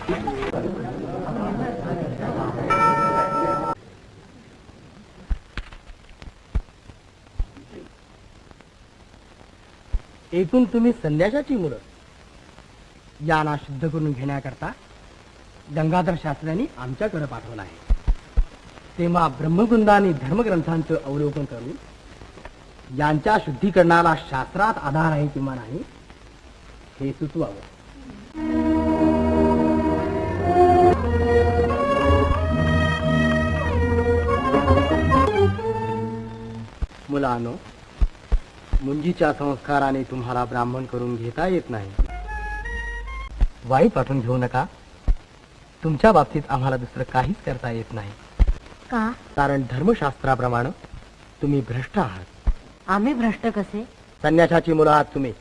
एकूण तुम्ही संन्यासाची मुलं. यांना शुद्ध करून घेण्याकरता गंगाधर शास्त्र्यांनी आमच्याकडे पाठवलं आहे. तेव्हा ब्रह्मगुंदा आणि धर्मग्रंथांचं अवलोकन करून यांच्या शुद्धीकरणाला शास्त्रात आधार आहे किंवा नाही हे सुचवावं. मुलांनो, मुंजीच्या संस्काराने तुम्हाला ब्राह्मण करून घेता येत नाही. वाईट वाटून घेऊ नका. तुमच्या बाबतीत आम्हाला दुसरं काहीच करता येत नाही. का? कारण धर्मशास्त्राप्रमाणे तुम्ही भ्रष्ट आहात. आम्ही भ्रष्ट कसे? संन्यासाची मुलं आहात तुम्ही.